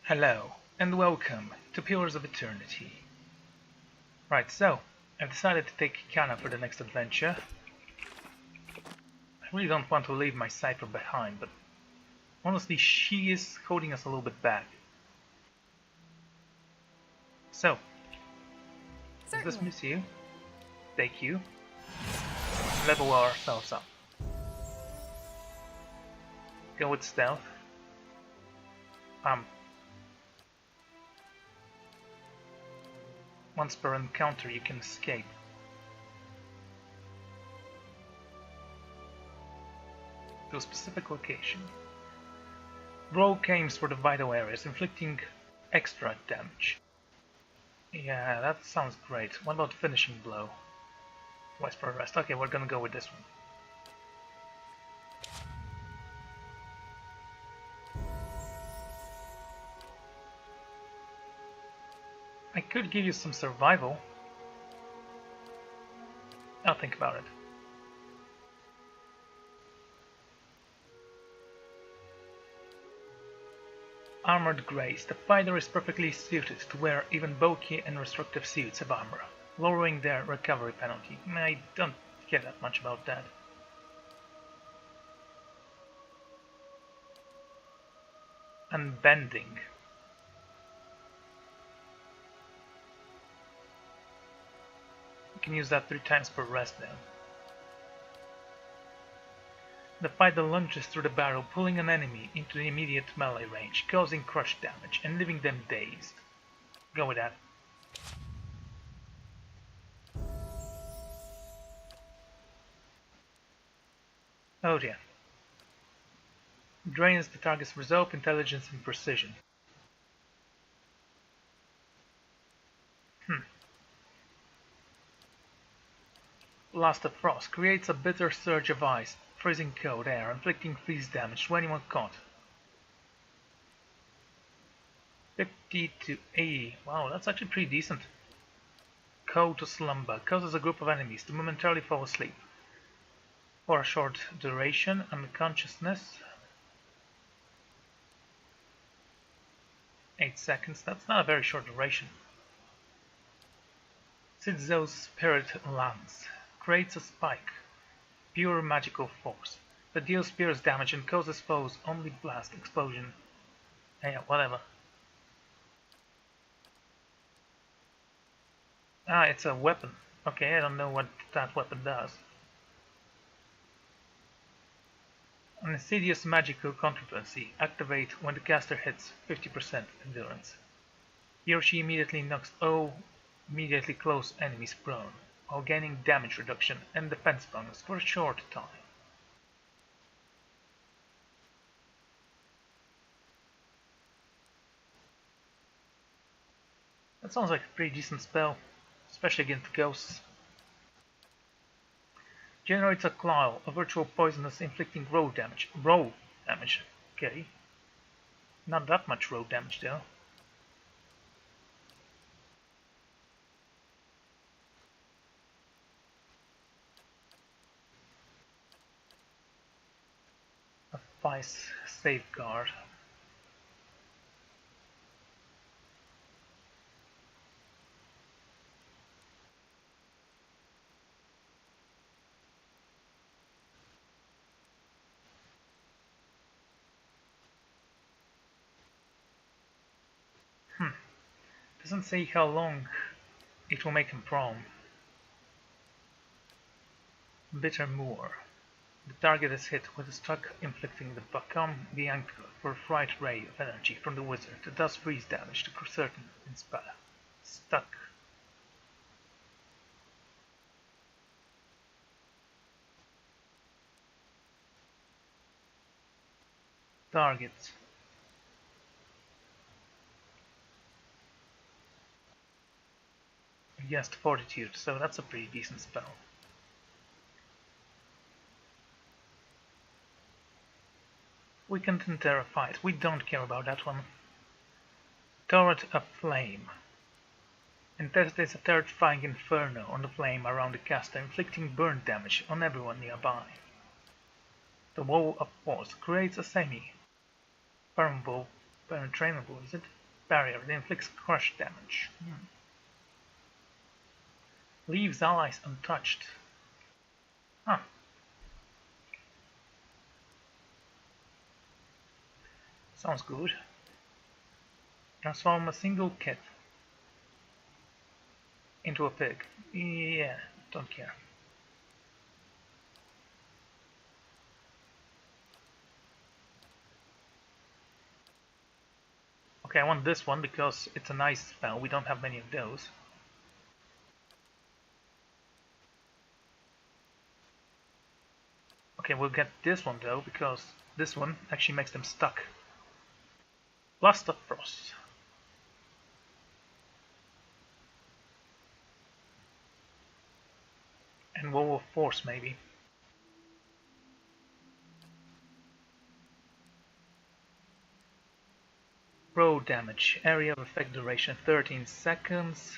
Hello, and welcome to Pillars of Eternity. Right, so, I've decided to take Kiana for the next adventure. I really don't want to leave my Cypher behind, but honestly she is holding us a little bit back. So, let's dismiss you, take you, level ourselves up. Go with stealth. Once per encounter you can escape. To a specific location. Roll aims for the vital areas, inflicting extra damage. Yeah, that sounds great. What about finishing blow? Twice per rest. Okay, we're gonna go with this one. I could give you some survival. I'll think about it. Armored Grace. The fighter is perfectly suited to wear even bulky and restrictive suits of armor, lowering their recovery penalty. I don't care that much about that. Unbending. You can use that 3 times per rest then. The fighter lunges through the barrel, pulling an enemy into the immediate melee range, causing crush damage and leaving them dazed. Go with that. Oh dear. Drains the target's resolve, intelligence and precision. Blast of Frost creates a bitter surge of ice, freezing cold air, inflicting freeze damage to anyone caught. 50 to 80. Wow, that's actually pretty decent. Call to Slumber causes a group of enemies to momentarily fall asleep. For a short duration, unconsciousness. 8 seconds, that's not a very short duration. Sidzo's Spirit Lance creates a spike, pure magical force, that deals pierce damage and causes foes only blast explosion. Yeah, whatever. Ah, it's a weapon. Okay, I don't know what that weapon does. An insidious magical controversy activate when the caster hits 50% endurance. He or she immediately knocks all immediately close enemies prone, while gaining damage reduction and defense bonus for a short time. That sounds like a pretty decent spell, especially against ghosts. Generates a claw, a virtual poisonous inflicting roll damage. Roll damage, okay. Not that much roll damage though. A Vice Safeguard. Doesn't say how long it will make him prone. Bitter Moor. The target is hit with a struck, inflicting the anchor for a fright ray of energy from the wizard that does freeze damage to certain stuck. Target. Against Fortitude, so that's a pretty decent spell. We can enter a fight. We don't care about that one. Turret of Flame. Intensitates a terrifying inferno on the flame around the caster, inflicting burn damage on everyone nearby. The Wall of Force creates a semi-permeable untrainable, is it? Barrier. It inflicts crush damage. Leaves allies untouched. Huh. Sounds good. Transform a single kit into a pig. Yeah, don't care. Okay, I want this one because it's a nice spell. We don't have many of those. Okay, we'll get this one though, because this one actually makes them stuck. Blast of Frost. And Woe of Force, maybe. Road damage. Area of effect duration 13 seconds.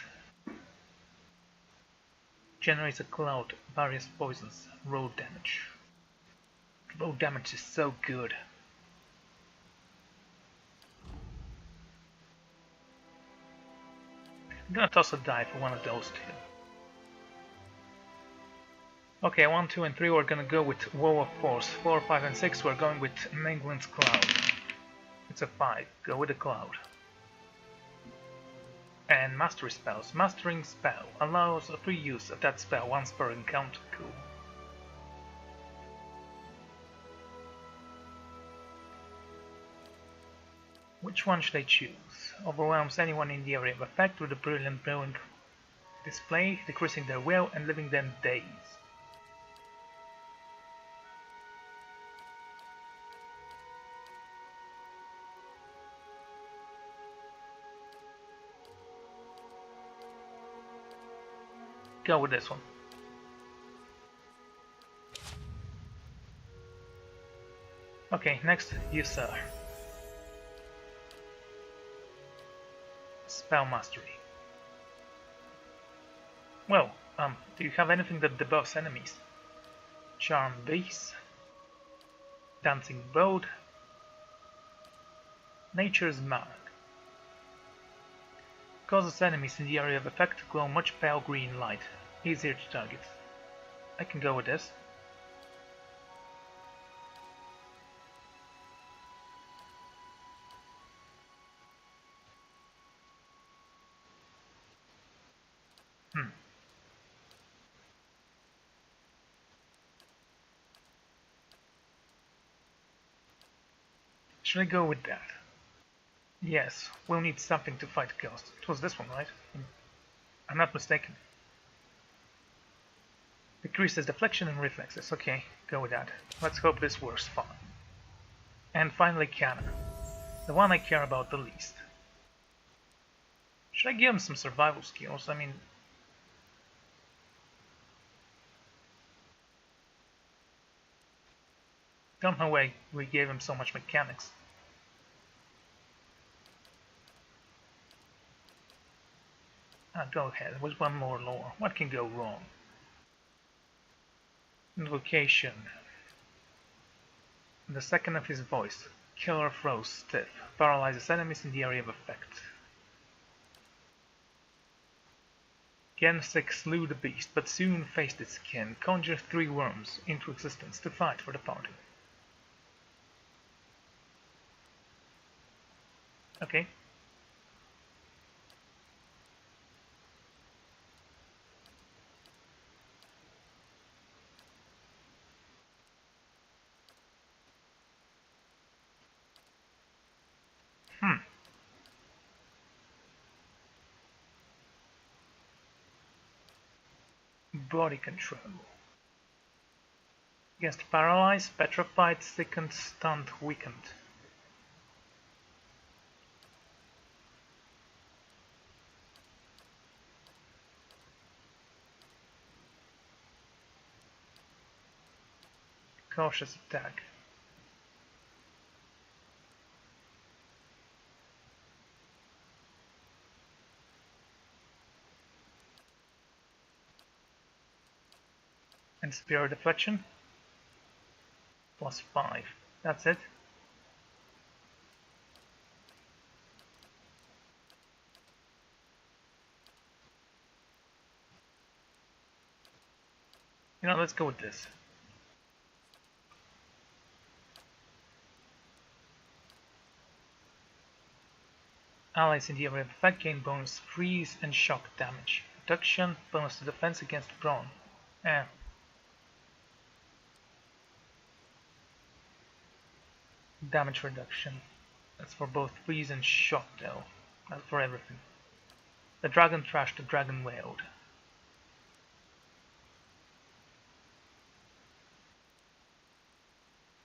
Generates a cloud. Various poisons. Road damage. Road damage is so good. I'm gonna toss a die for one of those two. Okay, 1, 2, and 3 we're gonna go with Woe of Force. 4, 5, and 6 we're going with Menglin's Cloud. It's a 5. Go with the Cloud. And Mastery Spells. Mastering Spell allows a free use of that spell once per encounter. Cool. Which one should I choose? Overwhelms anyone in the area of effect with a brilliant blowing display, decreasing their will and leaving them dazed. Go with this one. Okay, next, you sir. Spell Mastery. Well, do you have anything that debuffs enemies? Charm Base, Dancing Boat, Nature's Mark. Causes enemies in the area of effect to glow much pale green light. Easier to target. I can go with this. Should I go with that? Yes, we'll need something to fight Ghost. It was this one, right? I'm not mistaken. Decreases deflection and reflexes. Okay, go with that. Let's hope this works fine. And finally Canna. The one I care about the least. Should I give him some survival skills? I mean... Don't know why we gave him so much mechanics. Go ahead, there was one more lore. What can go wrong? Invocation. The second of his voice. Killer froze stiff. Paralyzes enemies in the area of effect. Gensek slew the beast, but soon faced its kin. Conjure 3 worms into existence to fight for the party. Okay. Body control. Against paralyzed, petrified, sickened, stunned, weakened. Cautious attack. And spear deflection. +5. That's it. You know, let's go with this. Allies in the area of effect gain bonus freeze and shock damage. Reduction, bonus to defense against brawn. Eh. Damage reduction. That's for both freeze and shock though. Not for everything. The dragon thrashed, the dragon wailed.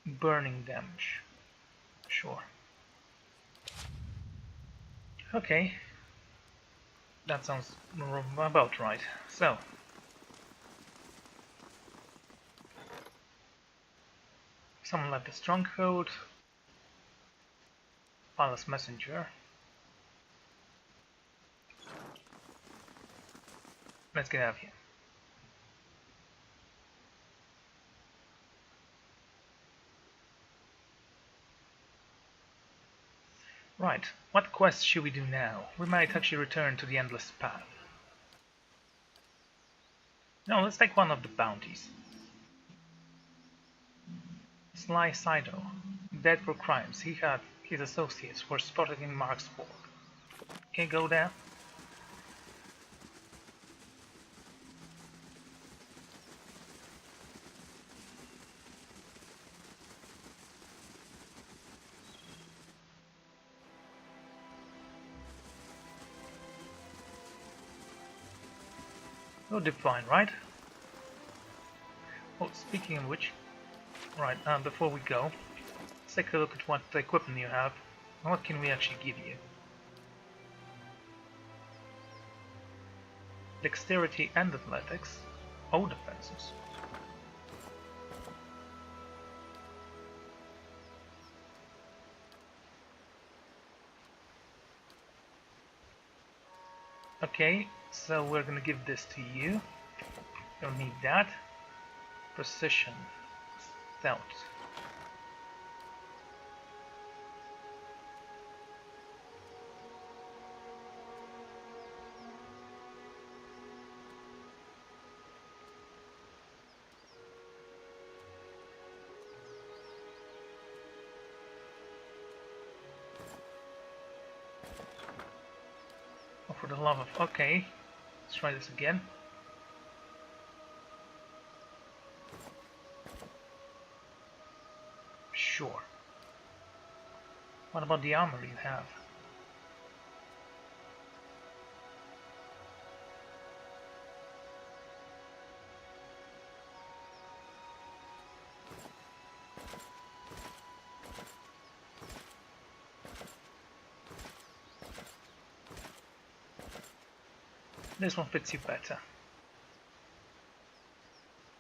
Burning damage. Sure. Okay. That sounds about right. So. Someone left a stronghold. Palace messenger. Let's get out of here. Right, what quest should we do now? We might actually return to the Endless Path. No, let's take one of the bounties. Sly Sido. Dead for crimes he had his associates were spotted in Marksburg. Okay, go there. Oh, divine, right? Oh, speaking of which, right, before we go, let's take a look at what equipment you have, and what can we actually give you. Dexterity and athletics, all defenses. Okay, so we're gonna give this to you. Don't need that. Precision. Stealth. Oh, for the love of... Okay, let's try this again. Sure. What about the armor you have? This one fits you better.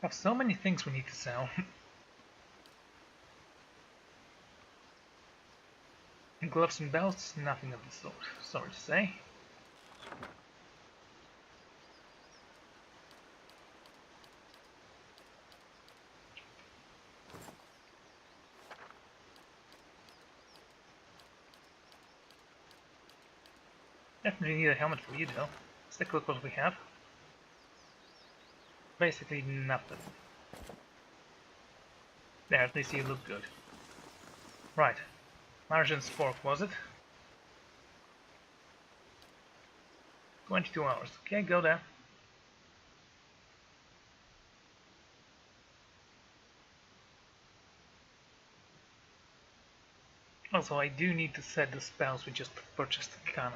We have so many things we need to sell. Gloves and belts, nothing of the sort, sorry to say. Definitely need a helmet for you though. Let's take a look what we have. Basically nothing. There, at least you look good. Right. Margin Spork, was it? 22 hours. Okay, go there. Also, I do need to set the spells we just purchased at Kana.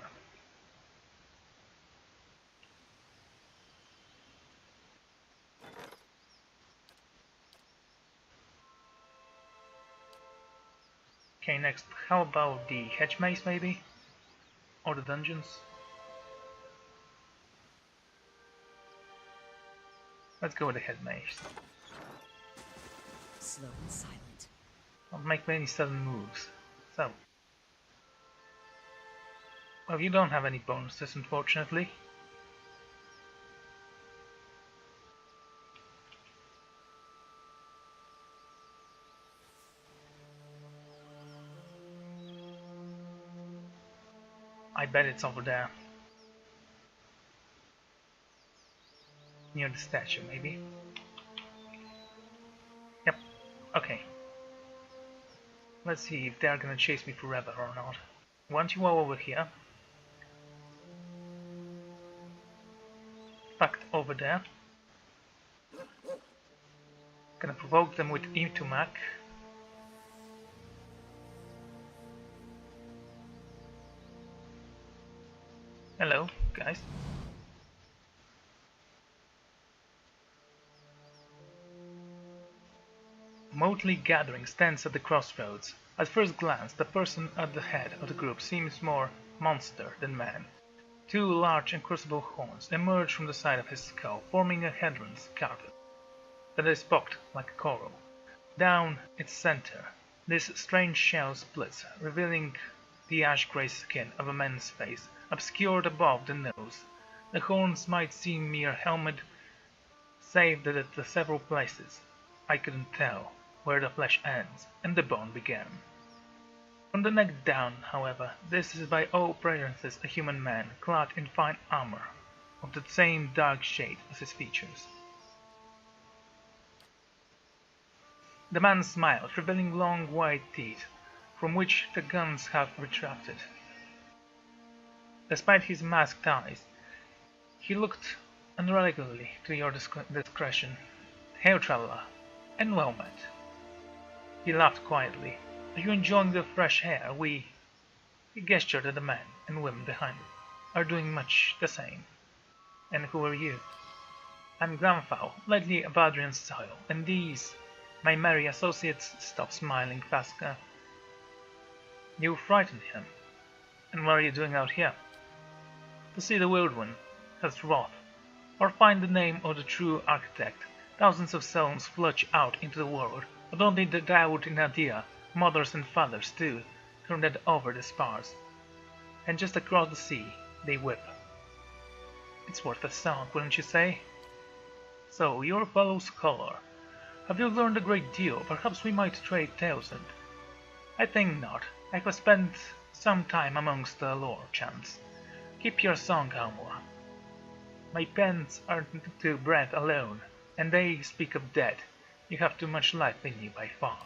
Okay, next, how about the hedge maze maybe? Or the dungeons? Let's go with the head maze. Slow and silent. Don't make many sudden moves. So. Well, you don't have any bonuses, unfortunately. I bet it's over there. Near the statue, maybe. Okay. Let's see if they're gonna chase me forever or not. Want you all over here. Packed over there. Gonna provoke them with Imtumak. Hello, guys. Motley gathering stands at the crossroads. At first glance, the person at the head of the group seems more monster than man. Two large and crucible horns emerge from the side of his skull, forming a headless carpet that is pocked like a coral. Down its center, this strange shell splits, revealing the ash-gray skin of a man's face, obscured above the nose. The horns might seem mere helmet, save that at the several places I couldn't tell where the flesh ends and the bone began. From the neck down, however, this is by all appearances a human man, clad in fine armor, of the same dark shade as his features. The man smiled, revealing long white teeth, from which the gums have retracted. Despite his masked eyes, he looked unreluctantly to your discretion. Hail, traveler, and well met. He laughed quietly. Are you enjoying the fresh air? He gestured at the men and women behind him, are doing much the same. And who are you? I'm Granfowl, lately of Adrian's soil, and these, my merry associates. Stop smiling, Pasca. You frightened him. And what are you doing out here? To see the Wild One, has wrath, or find the name of the true architect. Thousands of souls flush out into the world, but only the Dawood in Nadia, mothers and fathers too, turn that over the spars. And just across the sea, they whip. It's worth a song, wouldn't you say? So, you're a fellow scholar. Have you learned a great deal? Perhaps we might trade tales and... I think not. I have spent some time amongst the lore chants. Keep your song, Almoa. My pens aren't to breath alone, and they speak of dead. You have too much life in you by far.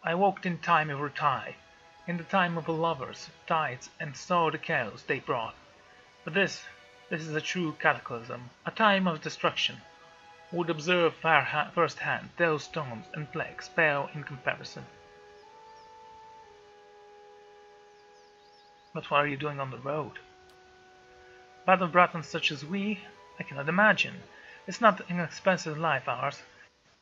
I walked in time over tide, in the time of the lovers, tides, and saw the chaos they brought. But this is a true cataclysm, a time of destruction. Would observe firsthand those storms and plagues pale in comparison. But what are you doing on the road? Battle Bratons such as we, I cannot imagine. It's not an expensive life, ours,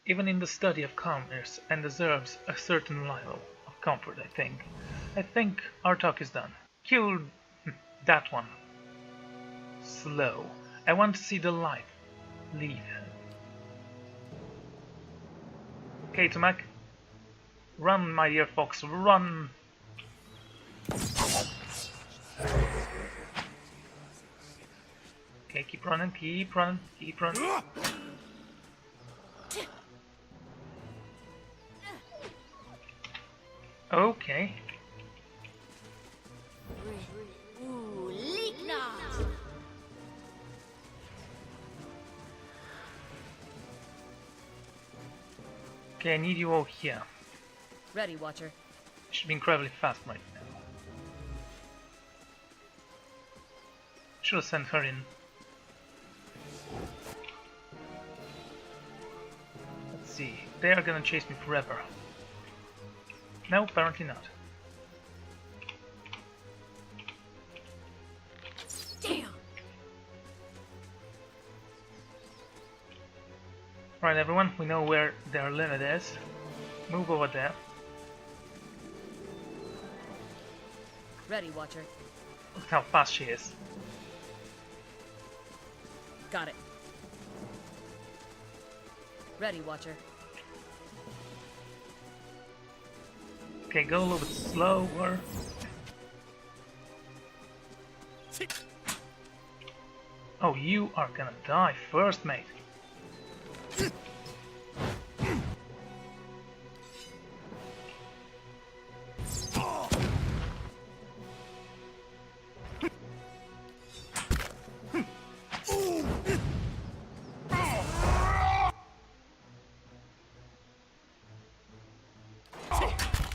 even in the study of commerce, and deserves a certain level of comfort, I think. I think our talk is done. Kill that one. Slow. I want to see the light. Leave him. Okay, Tomac. Run, my dear fox, run! Okay, keep running, keep running, keep running. Okay. Okay, I need you all here. Ready, Watcher. Should be incredibly fast right now. Should have sent her in. Let's see. They are gonna chase me forever. No, apparently not. Damn. Right, everyone, we know where their limit is. Move over there. Ready, Watcher. Look how fast she is. Got it. Ready, Watcher. Okay, go a little bit slower. Oh, you are gonna die first, mate.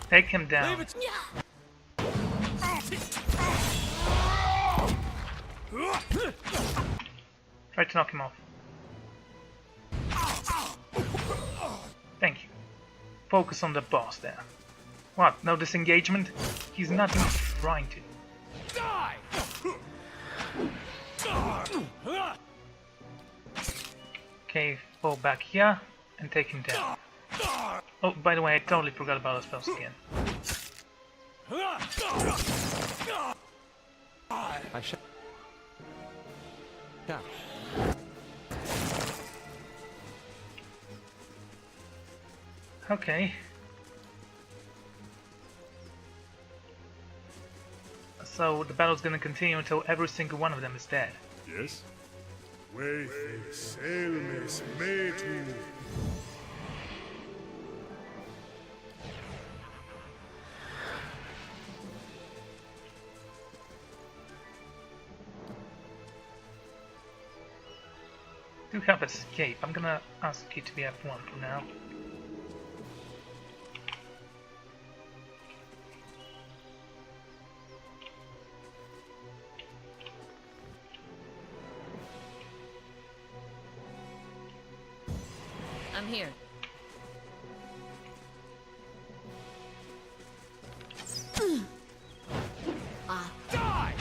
Take him down. Leave it. Try to knock him off. Thank you. Focus on the boss there. What? No disengagement? He's not even trying to. Die. Okay, fall back here and take him down. Oh, by the way, I totally forgot about the spells again. I shall. Yeah. Okay. So the battle's gonna continue until every single one of them is dead. Yes? Wayfair, Selmes, Metu. Do have escape. I'm gonna ask you to be F1 for now. I'm here. Die.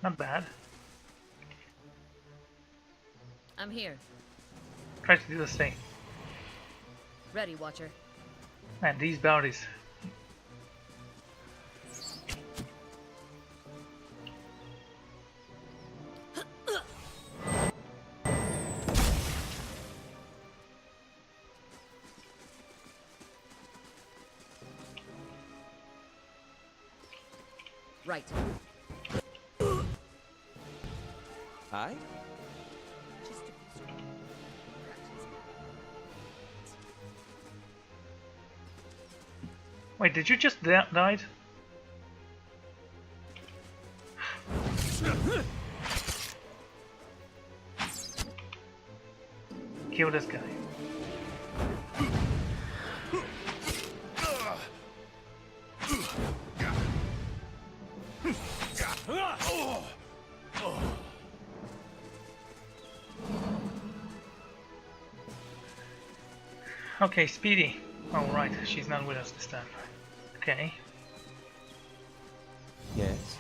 Not bad. I'm here. Try to do the same. Ready, Watcher. Man, these bounties. Right. I? Wait, did you just died? Kill this guy. Okay, Speedy. Oh right, she's not with us this time. Okay. Yes.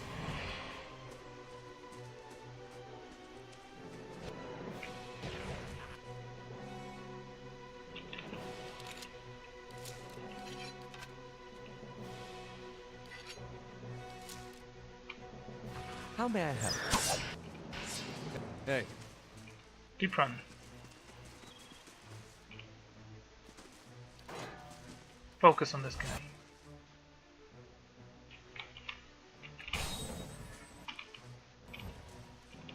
How may I help? Hey. Keep running. Focus on this guy.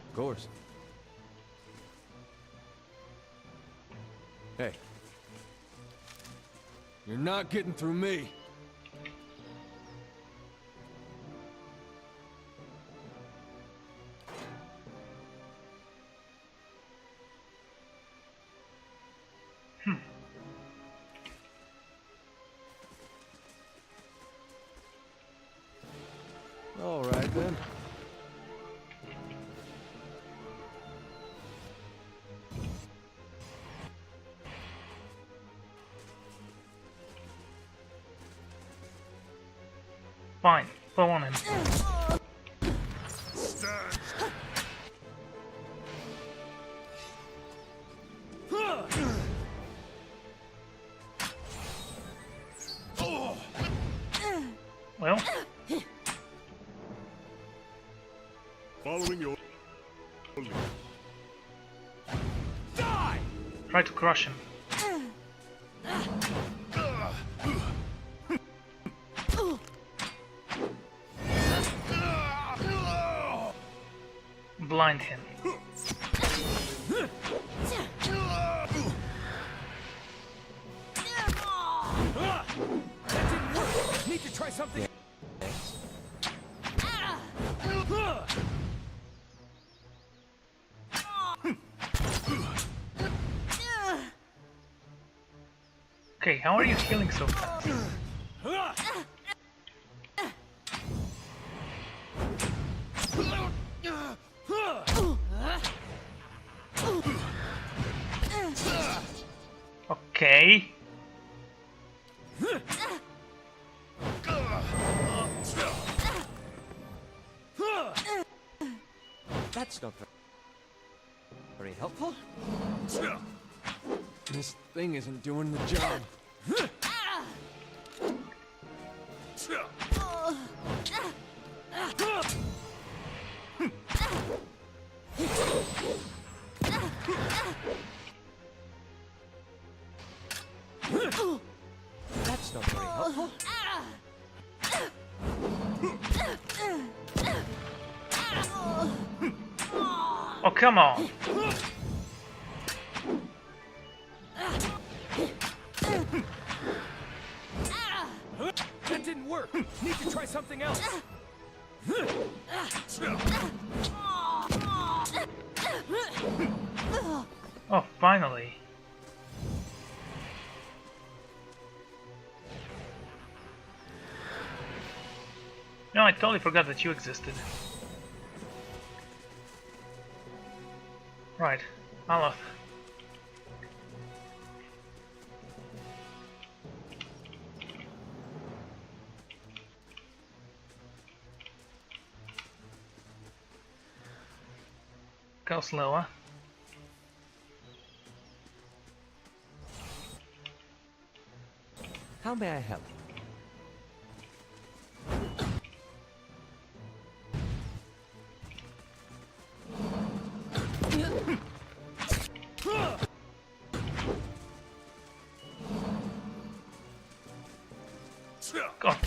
Of course. Hey. You're not getting through me. All right then. Fine, go on him. Stand. Well, Following your lead. Die! try to crush him. Blind him. That didn't work. Need to try something. Okay, how are you healing so fast? Okay. That's not very helpful. This thing isn't doing the job. That's not very helpful. Oh, come on. That didn't work. Need to try something else. Oh, finally. No, I totally forgot that you existed. Right, Aloth. Go slower. How may I help?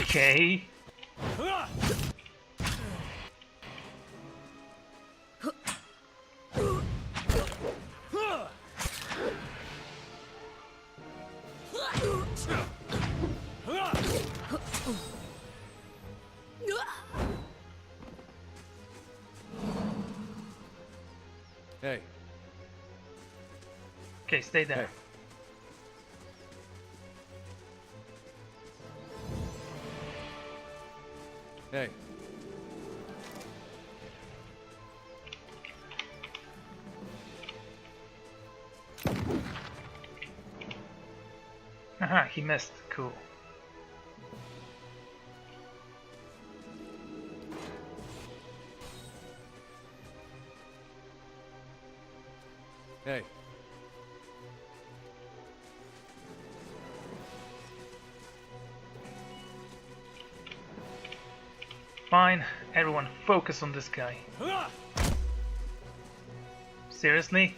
Okay. Hey. Okay, stay there. Hey. Hey. Haha, he missed. Cool. Hey. Fine, everyone focus on this guy. Seriously?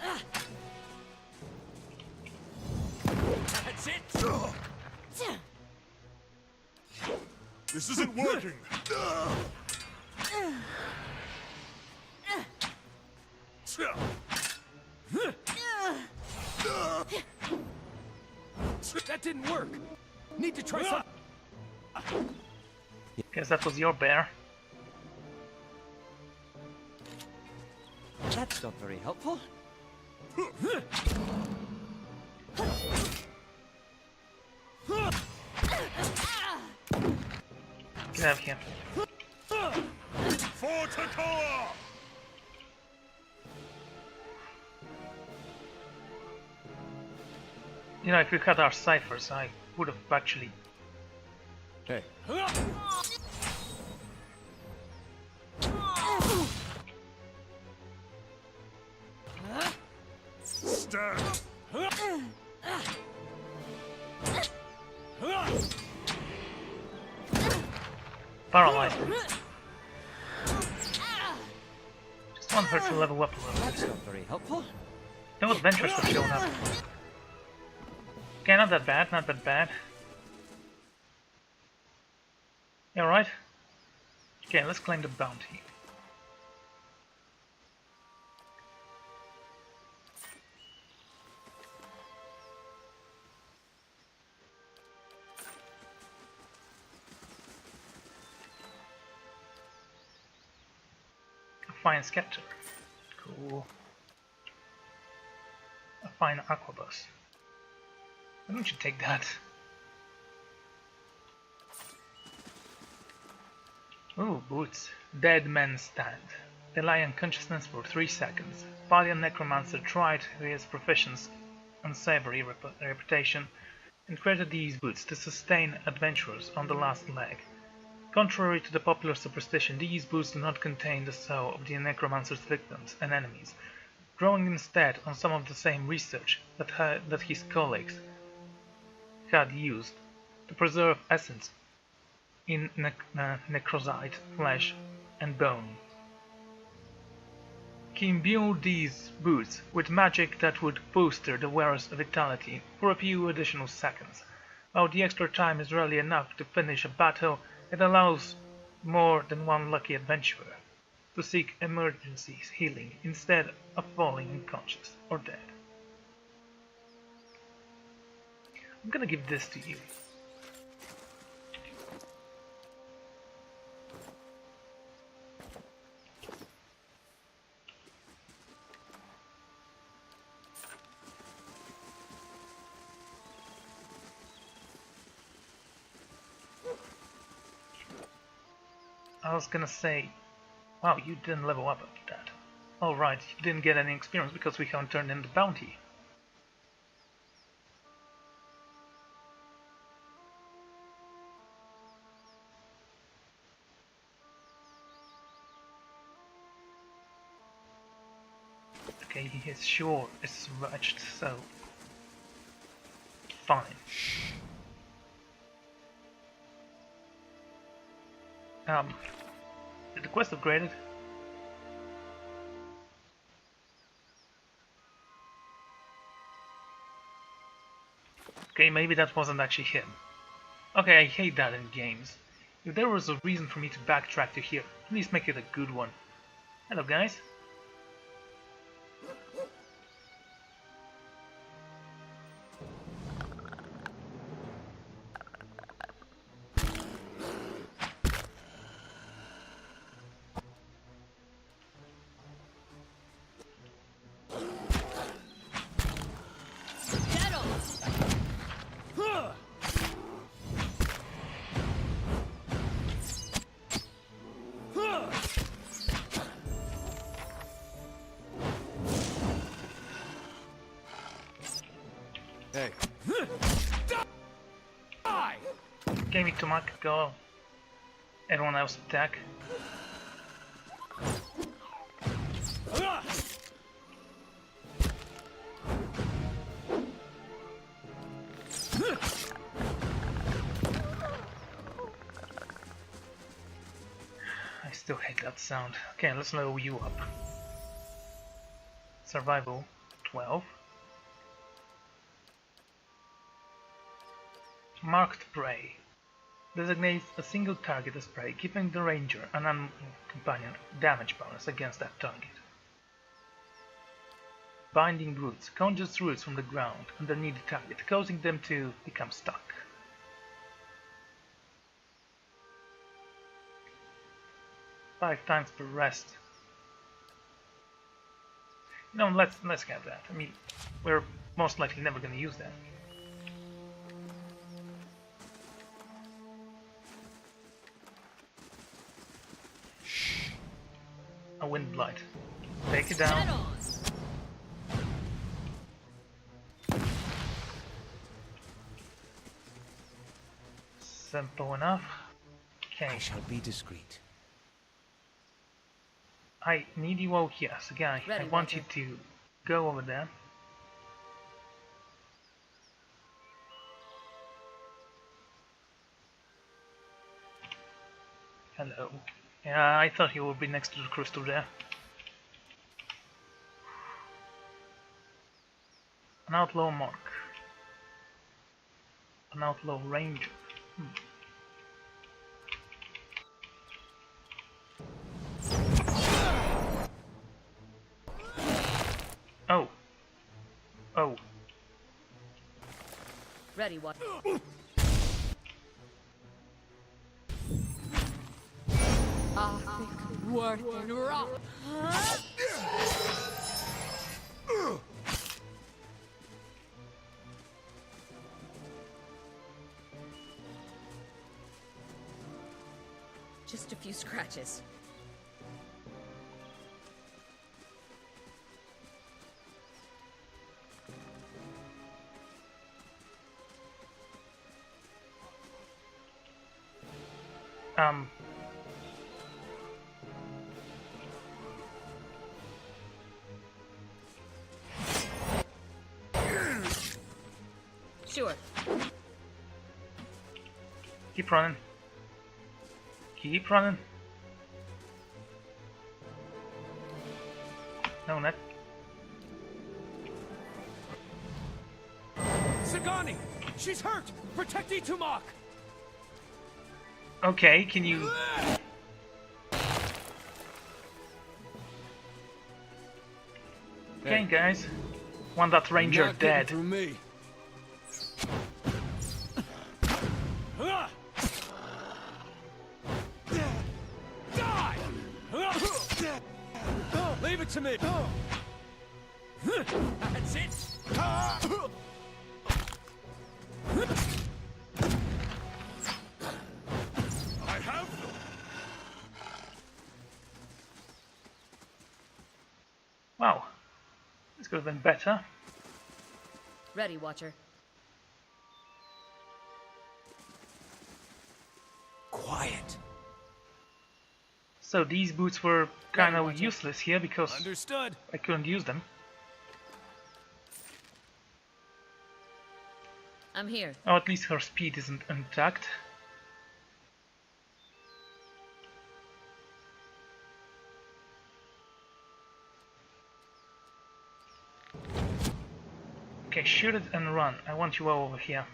That's it. This isn't working. That didn't work. Need to try something. Guess that was your bear. That's not very helpful. Get out of here. For Takoa! You know, if we cut our ciphers, I would have actually... Hey. Stand! paralyzed him. Just want her to level up a little That's bit. not very helpful. No adventures have shown up. Okay, not that bad, not that bad. You alright? Okay, let's claim the bounty. A fine scepter. Cool. A fine aquabus. Why don't you take that? Ooh, boots. Dead men stand. They lie unconsciousness for 3 seconds. Valiant necromancer tried his profession's unsavory reputation and created these boots to sustain adventurers on the last leg. Contrary to the popular superstition, these boots do not contain the soul of the necromancer's victims and enemies, drawing instead on some of the same research that his colleagues had used to preserve essence in necrosite flesh and bone. He imbued these boots with magic that would booster the wearer's vitality for a few additional seconds. While the extra time is rarely enough to finish a battle, it allows more than one lucky adventurer to seek emergency healing instead of falling unconscious or dead. I'm gonna give this to you. I was gonna say, wow, you didn't level up after that. Alright, you didn't get any experience because we haven't turned in the bounty. Okay, his sword is stretched, so fine. Did the quest upgraded? Okay, maybe that wasn't actually him. Okay, I hate that in games. If there was a reason for me to backtrack to here, please make it a good one. Hello guys. Hey. Gave me to mark, go. Everyone else attack. I still hate that sound. Okay, let's level you up. Survival 12. Marked prey. Designates a single target as prey, giving the ranger and animal companion damage bonus against that target. Binding roots conjures roots from the ground underneath the target, causing them to become stuck. Five times per rest. You know, let's get that. I mean, we're most likely never going to use that. A wind blight. Take it down. Simple enough. Okay. I shall be discreet. I need you all here. So again, I want you to go over there. Hello. Yeah, I thought he would be next to the crystal there. An outlaw monk. An outlaw ranger. Oh. Oh. Ready, what? Arctic worth in rock. Just a few scratches. Sure. Keep running. Keep running. No, not. Sagani! She's hurt! Protect Itumak! Okay, can you... Okay, guys. Want that ranger Not getting dead. through me. Die! Leave it to me. That's it. I have them. Wow. This could have been better. Ready, Watcher. Quiet. So these boots were kind Ready, of Watcher. useless here because Understood. I couldn't use them. I'm here. Oh, at least her speed isn't intact. Okay, shoot it and run. I want you all over here.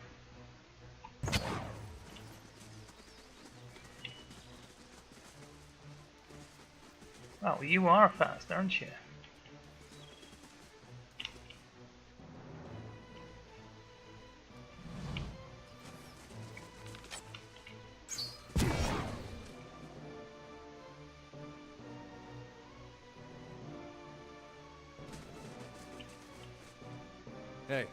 Wow, you are fast, aren't you? Hey.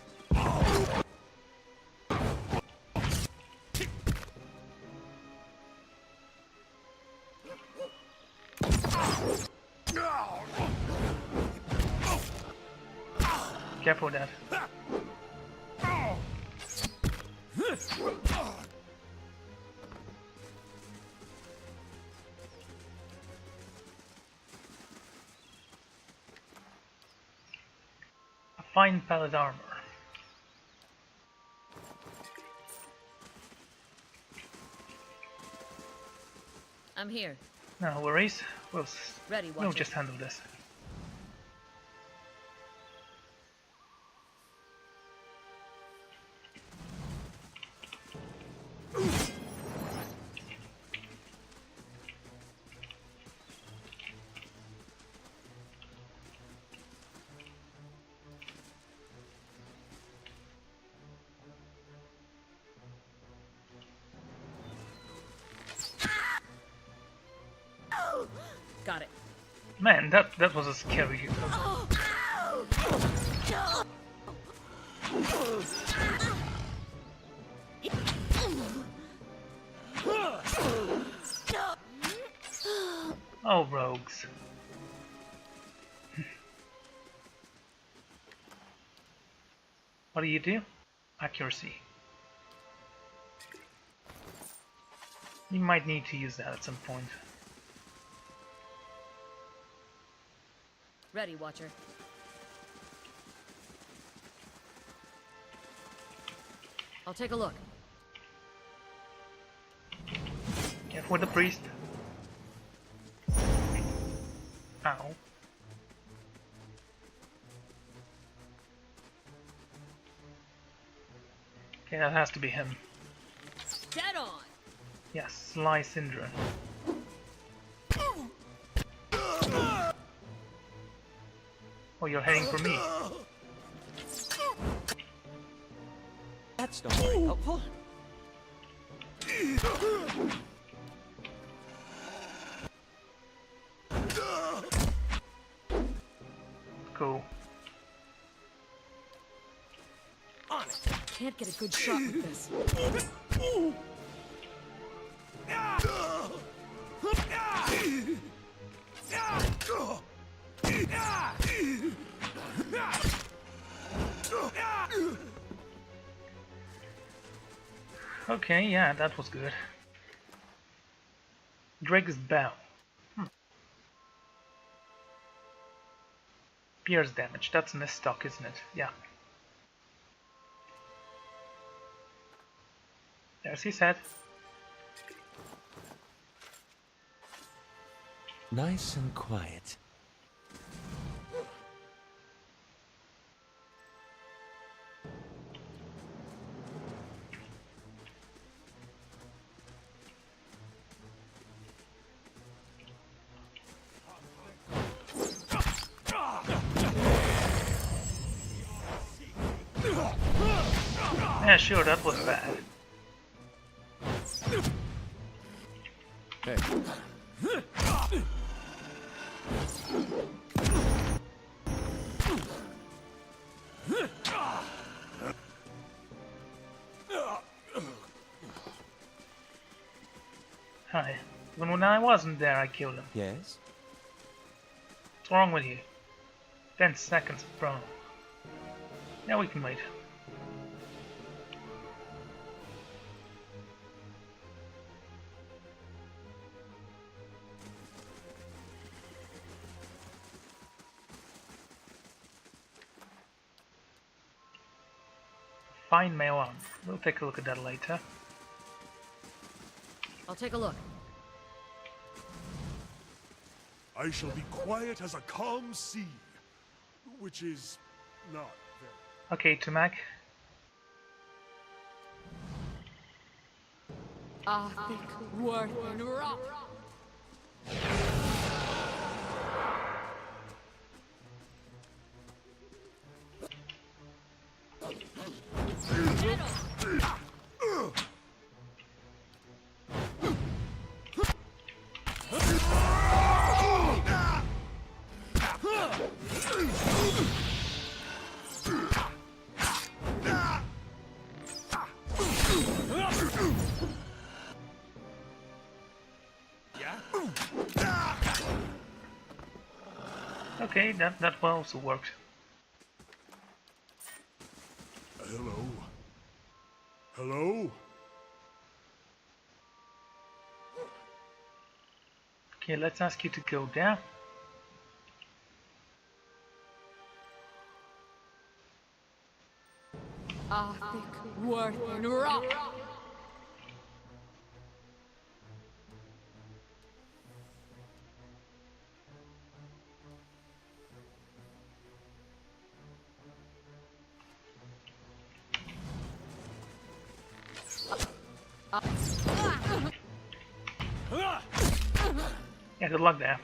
Careful with that. A fine pallet armor. I'm here. No worries. Ready, We'll Watcher. just handle this. Got it. Man, that was a scary. Oh, rogues. What do you do? Accuracy. You might need to use that at some point. Ready, Watcher. I'll take a look. Careful with the priest. Ow. Okay, that has to be him. Dead on. Yes, Sly Syndrome. Oh, you're heading for me. That's not very helpful. Cool. On it. Can't get a good shot with this. Okay, yeah, that was good. Drake's bow. Pierce damage. That's in the stock, isn't it? Yeah. There's his head. Nice and quiet. Yeah, sure, that was bad. Hey. Hi. Even when I wasn't there, I killed him. Yes? What's wrong with you? 10 seconds, bro. Yeah, we can wait. Fine mail on. We'll take a look at that later. I'll take a look. I shall be quiet as a calm sea, which is not very. Okay, Tumac. Arctic worth and rock. Okay, that well also worked. Hello? Hello? Okay, let's ask you to go there. Arctic worth and rock. Yeah, good luck there.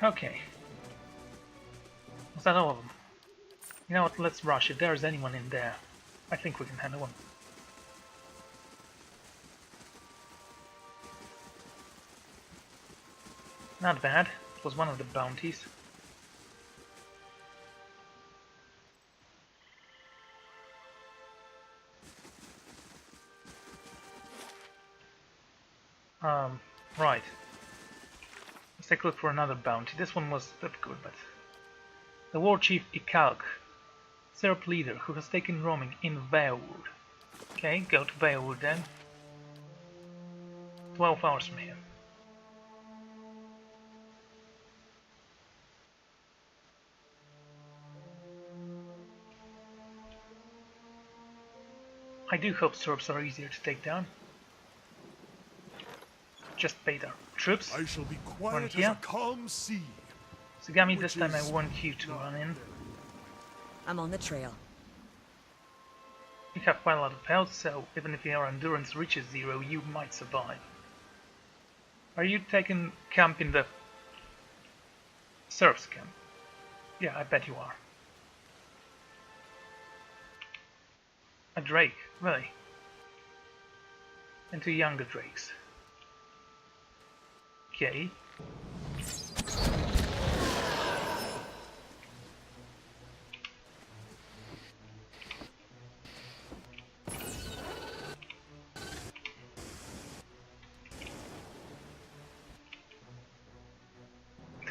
Okay. Was that all of them? You know what, let's rush. If there's anyone in there, I think we can handle one. Not bad. It was one of the bounties. Right. Let's take a look for another bounty. This one was that good, but... The War Chief Ikalk, Serp leader who has taken roaming in Valewood. Okay, go to Valewood then. 12 hours from here. I do hope Serps are easier to take down. Just pay their troops. I shall be Run quiet as here. a calm sea. Sugami, this Which time I is want you to not run in. I'm on the trail. You have quite a lot of health, so even if your endurance reaches 0, you might survive. Are you taking camp in the Serfs camp? Yeah, I bet you are. A Drake, really? And 2 younger Drakes. Okay.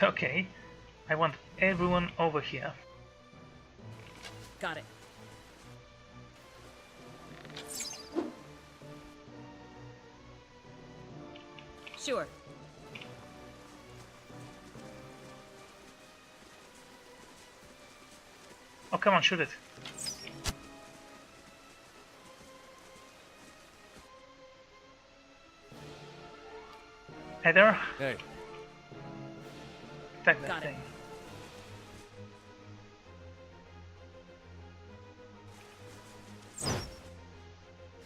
Okay, I want everyone over here. Got it. Sure. Oh, come on, shoot it. Hey there, Hey, attack that Got it. thing.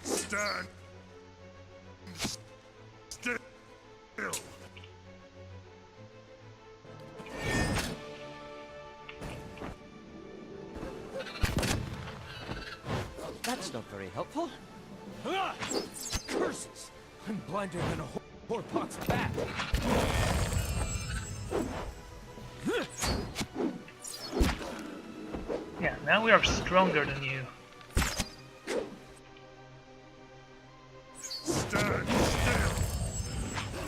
Stand still. That's not very helpful. ah! Curses! I'm blinder than a whorepox bat. Yeah, now we are stronger than you. Stand still.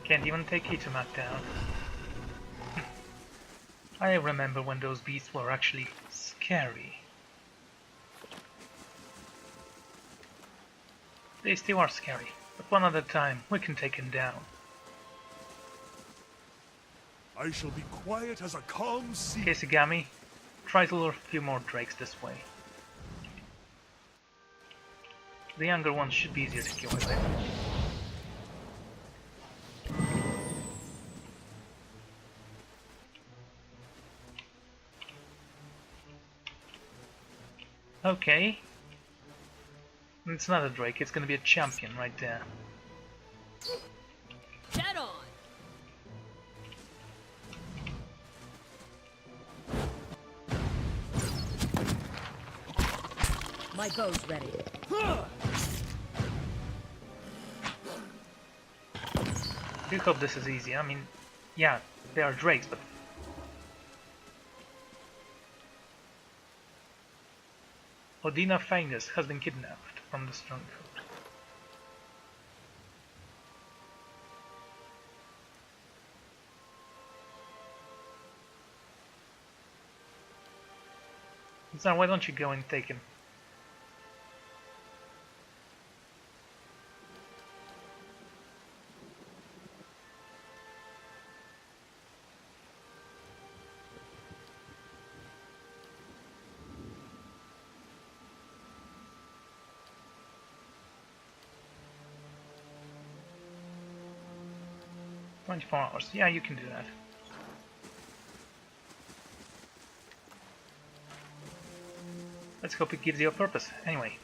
Can't even take Itamak down. I remember when those beasts were actually scary. They still are scary, but one at a time we can take them down. I shall be quiet as a calm sea. Kesigami, try to lure a few more drakes this way. The younger ones should be easier to kill with it. Okay. It's not a drake, it's gonna be a champion right there. Dead on. My bow's ready. I do hope this is easy. I mean, yeah, they are drakes, but... Odina Fangus has been kidnapped from the stronghold. Zar, why don't you go and take him? $24. Yeah, you can do that. Let's hope it gives you a purpose. Anyway.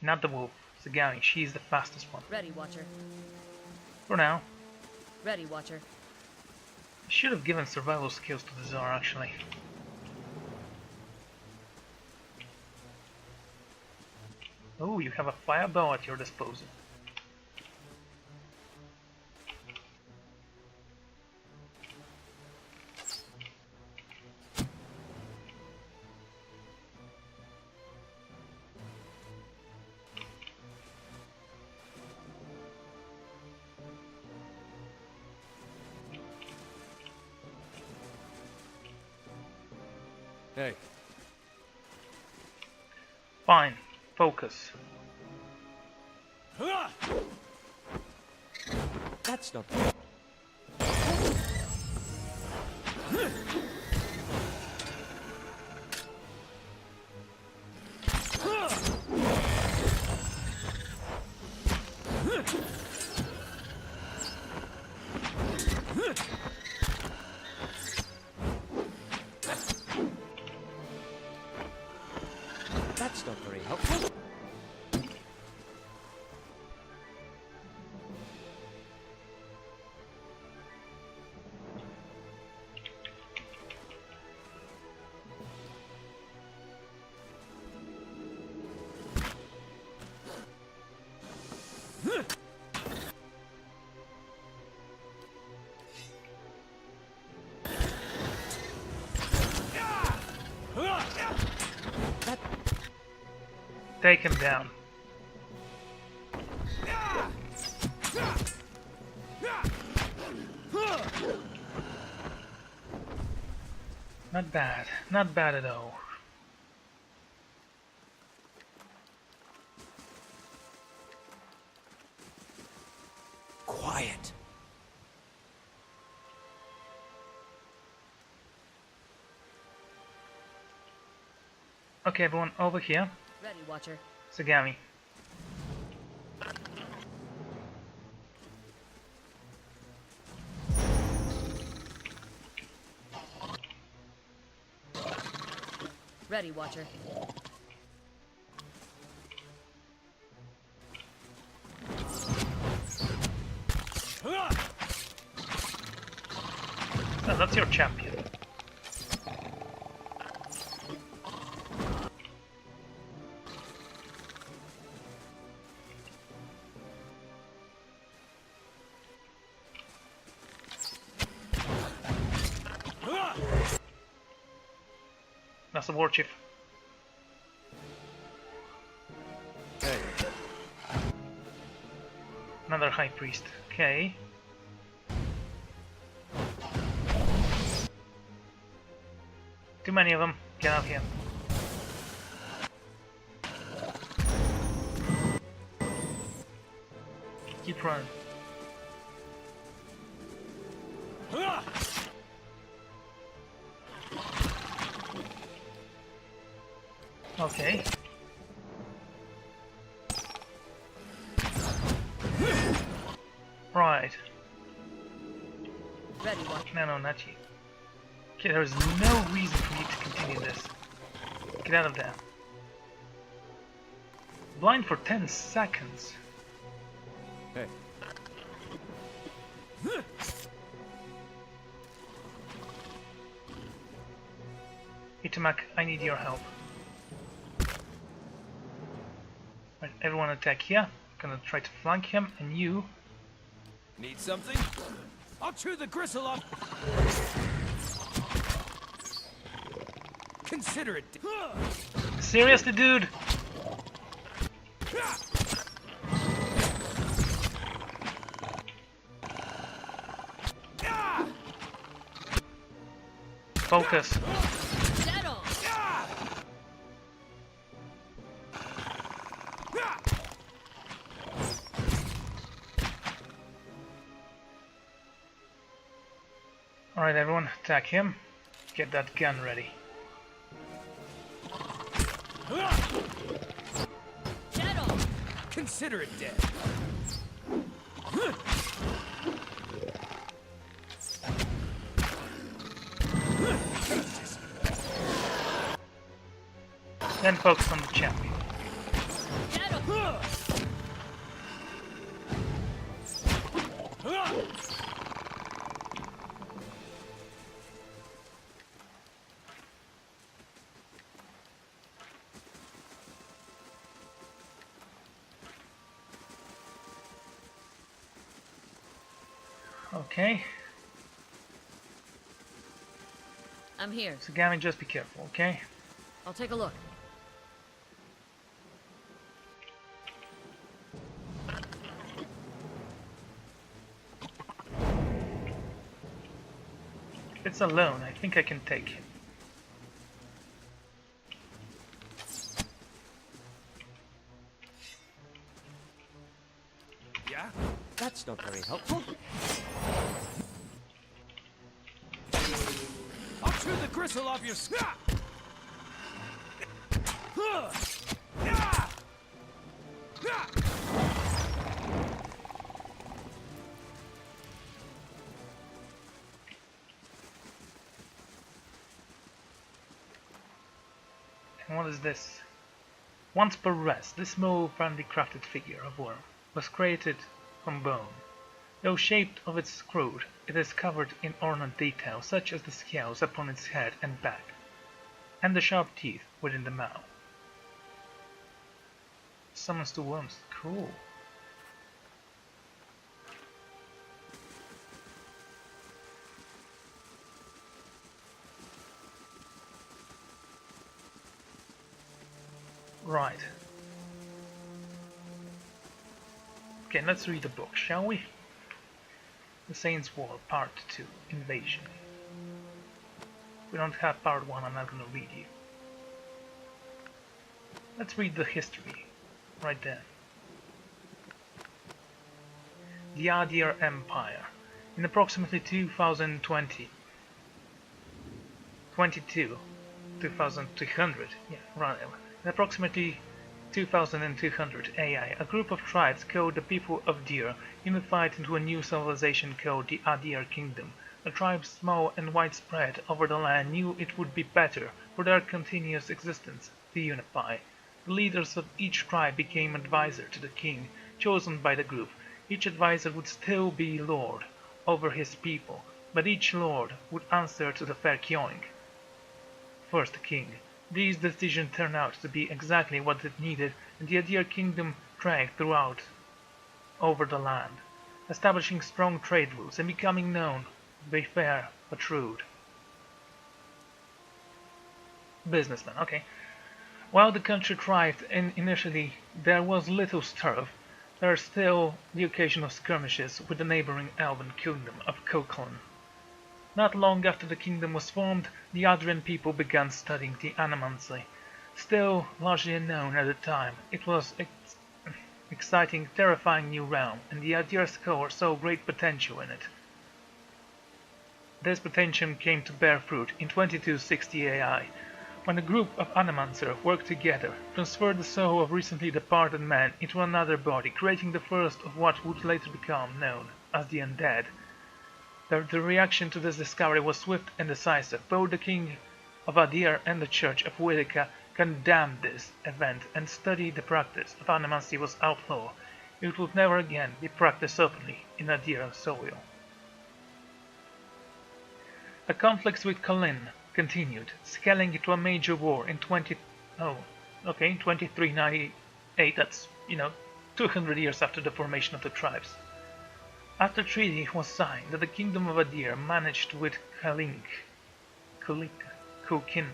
Not the wolf. Sagami, she's the fastest one. Ready, Watcher. For now. Ready, Watcher. I should have given survival skills to the Tsar, actually. Oh, you have a fire bow at your disposal. Hey, Fine. Focus. ah! That's not. That's not very helpful. Take him down. Not bad. Not bad at all. Quiet. Okay, everyone, over here. Ready, Watcher. Sagami. Ready, Watcher. Oh, that's your champion. That's the war chief. Hey. Another high priest. Okay. Too many of them. Get out here. Keep running. Okay. Right. Ready, Watcher. No, not you. Okay, there's no reason for me to continue this. Get out of there. Blind for 10 seconds. Hey. Itamak, I need your help. Right, everyone attack here. Gonna try to flank him, and you... Need something? I'll chew the gristle off. Consider it. Seriously, dude? Focus. Dead on. Alright, everyone, attack him. Get that gun ready. Dead on. Consider it dead. Then focus on the champion. Dead on. Okay, I'm here. so Gavin, just be careful, okay? I'll take a look. If it's alone, I think I can take him. Yeah? That's not very helpful. I'll chew the gristle off your scalp. And what is this? Once per rest, this small, finely crafted figure of worm was created from bone. Though shaped of its crude, it is covered in ornate details such as the scales upon its head and back, and the sharp teeth within the mouth. Summons two worms. Cool. Right. Okay, let's read the book, shall we? The Saints' War, Part 2, Invasion. We don't have Part 1, I'm not gonna read you. Let's read the history, right there. The Adir Empire. In approximately 2020, 2200, yeah, right. In approximately 2200 AI, a group of tribes called the people of Dir unified into a new civilization called the Adir Kingdom. The tribes, small and widespread over the land, knew it would be better for their continuous existence to unify. The leaders of each tribe became advisor to the king, chosen by the group. Each advisor would still be lord over his people, but each lord would answer to the Ferkyoing, first king. These decisions turned out to be exactly what it needed, and the Adir kingdom dragged throughout over the land, establishing strong trade routes and becoming known to be fair but shrewd. Businessmen, okay. While the country thrived and initially there was little strife, there are still the occasional skirmishes with the neighboring elven kingdom of Koklan. Not long after the kingdom was formed, the Adrian people began studying the Animancy. Still largely unknown at the time, it was exciting, terrifying new realm, and the Adir scholar saw great potential in it. This potential came to bear fruit in 2260 AI, when a group of Animancers worked together, transferred the soul of recently departed man into another body, creating the first of what would later become known as the Undead. The reaction to this discovery was swift and decisive. Both the king of Adir and the church of Wicca condemned this event and studied the practice of animancy was outlawed. It would never again be practiced openly in Adir soil. The conflicts with Kalin continued, scaling into a major war in 2398, that's, 200 years after the formation of the tribes. After treaty was signed, the kingdom of Adir managed with Kukulin, with Kukulin,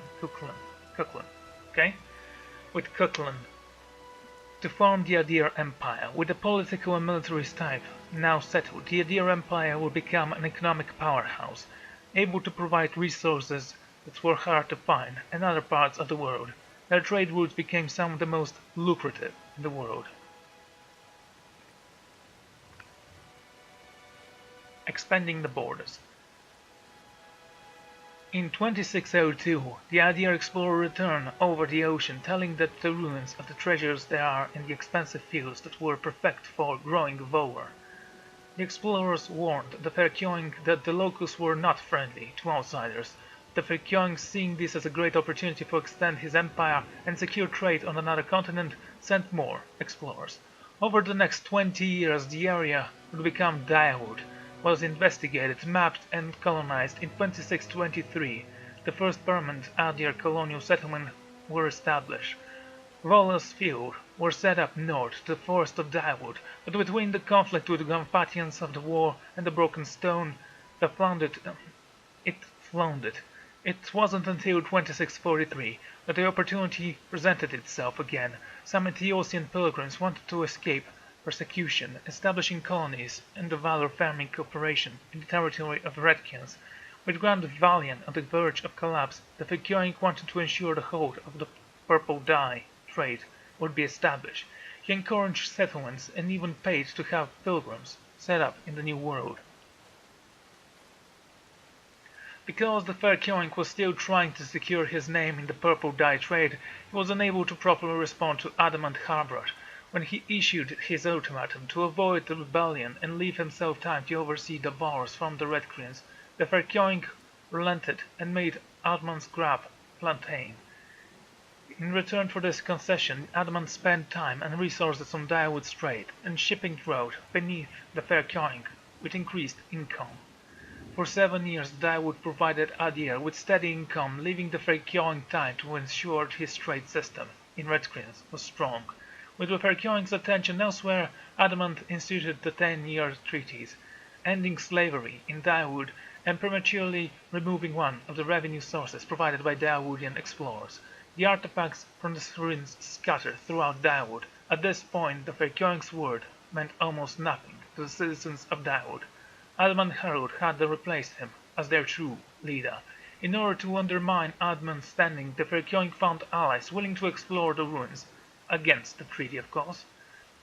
to form the Adir Empire. With the political and military strife now settled, the Adir Empire will become an economic powerhouse, able to provide resources that were hard to find in other parts of the world. Their trade routes became some of the most lucrative in the world. Expanding the borders. In 2602, the Adir explorer returned over the ocean, telling that the ruins of the treasures there are in the expansive fields that were perfect for growing voer. The explorers warned the Ferkyoing that the locals were not friendly to outsiders. The Ferkyoing, seeing this as a great opportunity to extend his empire and secure trade on another continent, sent more explorers. Over the next 20 years, the area would become Daiwood, was investigated, mapped, and colonized. In 2623, the first permanent Adir colonial settlements were established. Rollers Field were set up north to the forest of Daiwood, but between the conflict with the Gunpatians of the war and the Broken Stone, it floundered. It wasn't until 2643 that the opportunity presented itself again. Some Ethiopian pilgrims wanted to escape persecution, establishing colonies and the Valor farming cooperation in the territory of Redkins. With Grand Valiant on the verge of collapse, the Ferkyoing wanted to ensure the hold of the purple dye trade would be established. He encouraged settlements and even paid to have pilgrims set up in the New World. Because the Ferkyoing was still trying to secure his name in the purple dye trade, he was unable to properly respond to Adamant Harbrat when he issued his ultimatum to avoid the rebellion and leave himself time to oversee the wars from the Redcreans. The Ferkyoing relented and made Adamant's grab plantain. In return for this concession, Adamant spent time and resources on Daiwood Strait and shipping route beneath the Ferkyoing with increased income. For 7 years, Daiwood provided Adir with steady income, leaving the Ferkyoing time to ensure his trade system in Redcreans was strong. With the Ferkyoing's attention elsewhere, Adamant instituted the 10-year treaties, ending slavery in Daiwood and prematurely removing one of the revenue sources provided by Daiwoodian explorers. The artifacts from the ruins scattered throughout Daiwood. At this point, the Ferkyoing's word meant almost nothing to the citizens of Dawood. Adman Harud had replaced him as their true leader. In order to undermine Adman's standing, the Ferkyoing found allies willing to explore the ruins, against the treaty of course,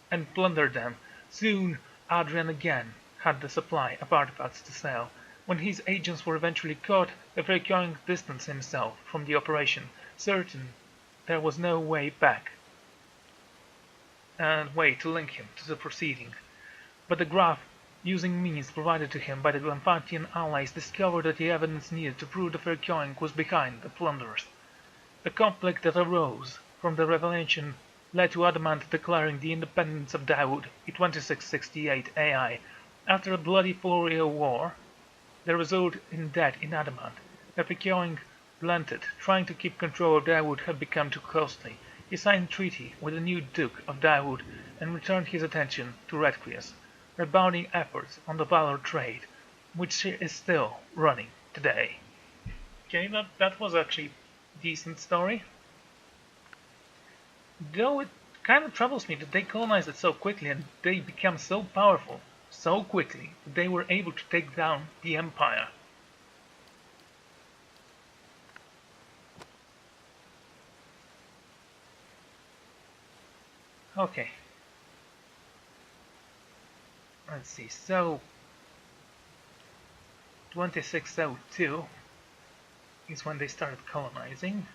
and plunder them. Soon Adrian again had the supply of artifacts to sell. When his agents were eventually caught, the Ferkyoing distanced himself from the operation, certain there was no way back and way to link him to the proceeding. But the Graf, using means provided to him by the Glamphatian allies, discovered that the evidence needed to prove the Ferkyoing was behind the plunderers. The conflict that arose from the revelation led to Adamant declaring the independence of Dawood in 2668 AI. After a bloody 4-year war, the result in death in Adamant, the Ferkyoing blunted, trying to keep control of Dawood had become too costly. He signed a treaty with the new Duke of Dawood and returned his attention to Redquius, rebounding efforts on the Valor trade, which is still running today. Okay, that was actually a decent story. Though it kind of troubles me that they colonized it so quickly and they became so powerful so quickly that they were able to take down the Empire. Okay. Let's see, so 2602 is when they started colonizing.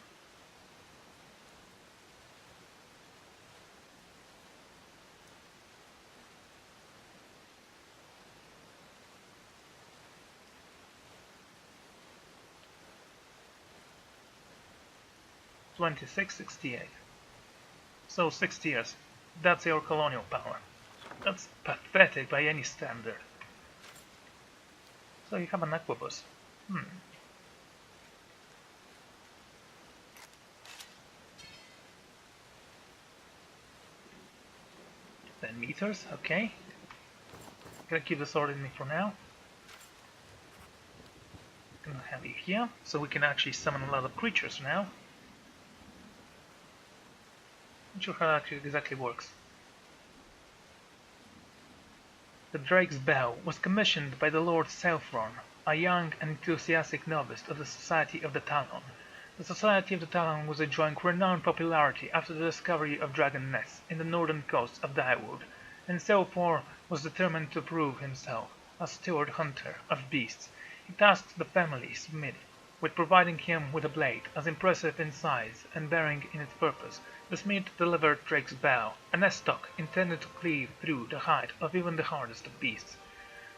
(2668). So 6 years. That's your colonial power. That's pathetic by any standard. So you have an aquabus. 10 meters, okay. Gonna keep the sword in me for now. Gonna have it here, so we can actually summon a lot of creatures now. Not sure how that actually exactly works. The Drake's Bow was commissioned by the Lord Selfron, a young and enthusiastic novice of the Society of the Talon. The Society of the Talon was enjoying renowned popularity after the discovery of dragon nests in the northern coast of Dawood, and Selfor was determined to prove himself a steward hunter of beasts. He tasked the family smith with providing him with a blade as impressive in size and bearing in its purpose. The smith delivered Drake's Bow, a nest stock intended to cleave through the hide of even the hardest of beasts.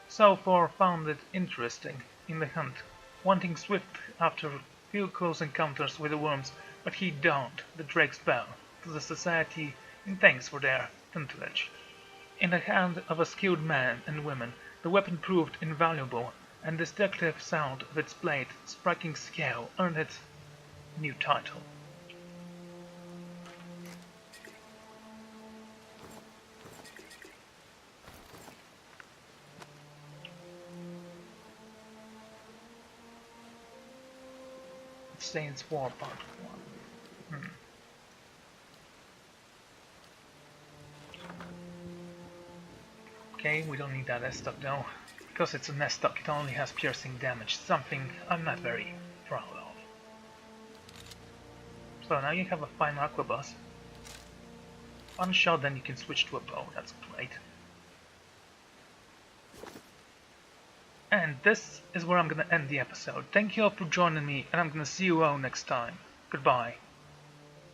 Selfor found it interesting in the hunt, wanting swift after few close encounters with the worms, but he donned the Drake's Bow to the Society in thanks for their tutelage. In the hand of a skilled man and woman, the weapon proved invaluable, and the distinctive sound of its blade striking scale earned it a new title. Saints War Part 1. Okay, we don't need that S-stock though. Because it's an S-stock, it only has piercing damage, something I'm not very proud of. So now you have a fine aquabus. One shot, then you can switch to a bow, that's great. And this is where I'm gonna end the episode. Thank you all for joining me, and I'm gonna see you all next time. Goodbye.